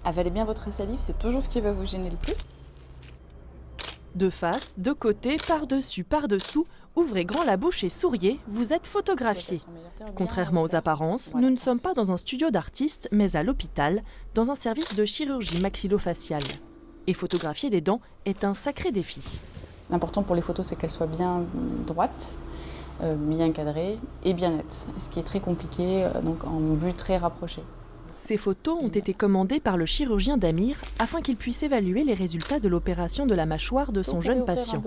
Avalez bien votre salive, c'est toujours ce qui va vous gêner le plus. De face, de côté, par-dessus, par-dessous, ouvrez grand la bouche et souriez, vous êtes photographié. Contrairement aux apparences, nous ne sommes pas dans un studio d'artistes, mais à l'hôpital, dans un service de chirurgie maxillofaciale. Et photographier des dents est un sacré défi. L'important pour les photos, c'est qu'elles soient bien droites, bien cadrées et bien nettes. Ce qui est très compliqué, donc en vue très rapprochée. Ces photos ont été commandées par le chirurgien Damir afin qu'il puisse évaluer les résultats de l'opération de la mâchoire de son jeune patient.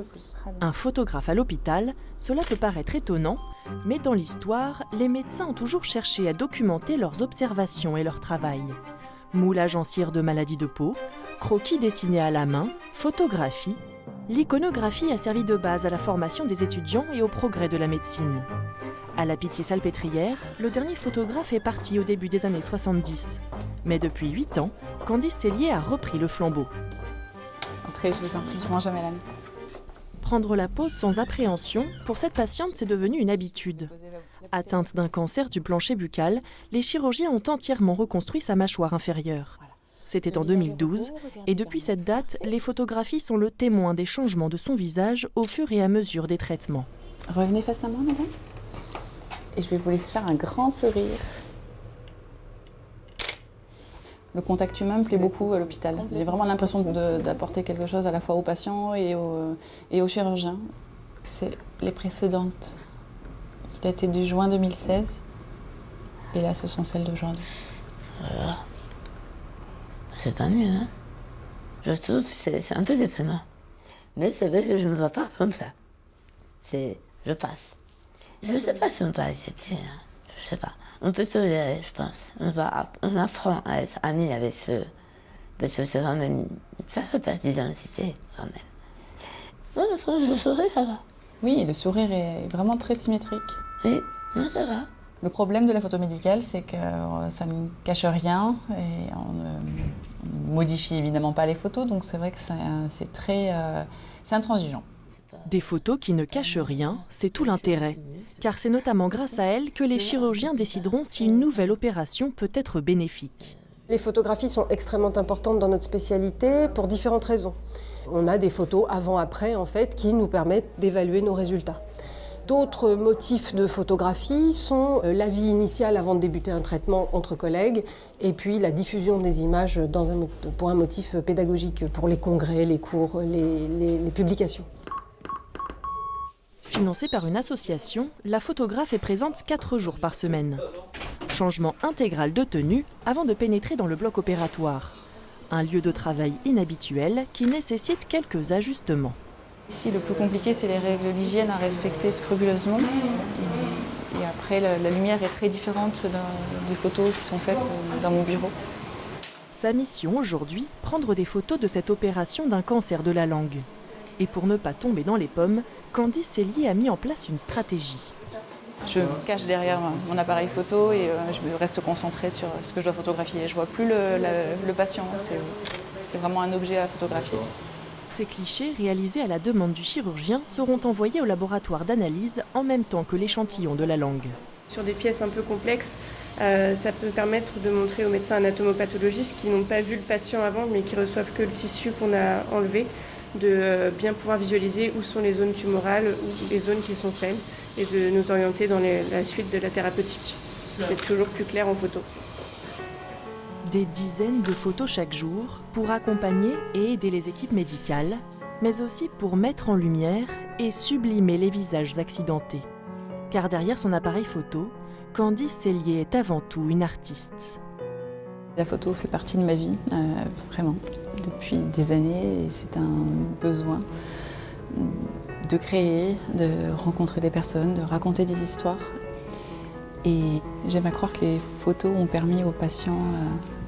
Un photographe à l'hôpital, cela peut paraître étonnant, mais dans l'histoire, les médecins ont toujours cherché à documenter leurs observations et leur travail. Moulage en cire de maladies de peau, croquis dessinés à la main, photographie. L'iconographie a servi de base à la formation des étudiants et au progrès de la médecine. À la Pitié-Salpêtrière, le dernier photographe est parti au début des années 70. Mais depuis 8 ans, Candice Sellier a repris le flambeau. Entrez, je vous en prie, je mange à madame. Prendre la pose sans appréhension, pour cette patiente, c'est devenu une habitude. Atteinte d'un cancer du plancher buccal, les chirurgiens ont entièrement reconstruit sa mâchoire inférieure. C'était en 2012, et depuis cette date, les photographies sont le témoin des changements de son visage au fur et à mesure des traitements. Revenez face à moi, madame. Et je vais vous laisser faire un grand sourire. Le contact humain me plaît beaucoup à l'hôpital. J'ai vraiment l'impression d'apporter quelque chose à la fois aux patients et aux chirurgiens. C'est les précédentes qui dataient du juin 2016. Et là, ce sont celles d'aujourd'hui. Voilà. Cette année, hein, je trouve que c'est un peu déprimant. Mais c'est vrai que je ne me vois pas comme ça. Je passe. Je ne sais pas si on peut accepter, hein. Je ne sais pas. On peut tolérer, je pense. On apprend à être amis avec ce... Parce que c'est quand même... Ça fait partie de l'identité, quand même. Bon, le sourire, ça va. Oui, le sourire est vraiment très symétrique. Oui, non, ça va. Le problème de la photo médicale, c'est que ça ne cache rien et on ne modifie évidemment pas les photos, donc c'est vrai que c'est intransigeant. Des photos qui ne cachent rien, c'est tout l'intérêt. Car c'est notamment grâce à elles que les chirurgiens décideront si une nouvelle opération peut être bénéfique. Les photographies sont extrêmement importantes dans notre spécialité pour différentes raisons. On a des photos avant-après en fait qui nous permettent d'évaluer nos résultats. D'autres motifs de photographie sont la vie initiale avant de débuter un traitement entre collègues et puis la diffusion des images pour un motif pédagogique, pour les congrès, les cours, les publications. Financée par une association, la photographe est présente 4 jours par semaine. Changement intégral de tenue avant de pénétrer dans le bloc opératoire. Un lieu de travail inhabituel qui nécessite quelques ajustements. Ici, le plus compliqué, c'est les règles d'hygiène à respecter scrupuleusement. Et après, la lumière est très différente des photos qui sont faites dans mon bureau. Sa mission aujourd'hui, prendre des photos de cette opération d'un cancer de la langue. Et pour ne pas tomber dans les pommes, Candice Sellier a mis en place une stratégie. Je me cache derrière mon appareil photo et je reste concentrée sur ce que je dois photographier. Je ne vois plus le patient, c'est vraiment un objet à photographier. Ces clichés, réalisés à la demande du chirurgien, seront envoyés au laboratoire d'analyse en même temps que l'échantillon de la langue. Sur des pièces un peu complexes, ça peut permettre de montrer aux médecins anatomopathologiste qui n'ont pas vu le patient avant mais qui reçoivent que le tissu qu'on a enlevé, de bien pouvoir visualiser où sont les zones tumorales ou les zones qui sont saines et de nous orienter dans la suite de la thérapeutique. C'est toujours plus clair en photo. Des dizaines de photos chaque jour pour accompagner et aider les équipes médicales, mais aussi pour mettre en lumière et sublimer les visages accidentés. Car derrière son appareil photo, Candice Sellier est avant tout une artiste. La photo fait partie de ma vie, vraiment, depuis des années. Et c'est un besoin de créer, de rencontrer des personnes, de raconter des histoires. Et j'aime à croire que les photos ont permis aux patients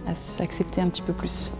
à s'accepter un petit peu plus.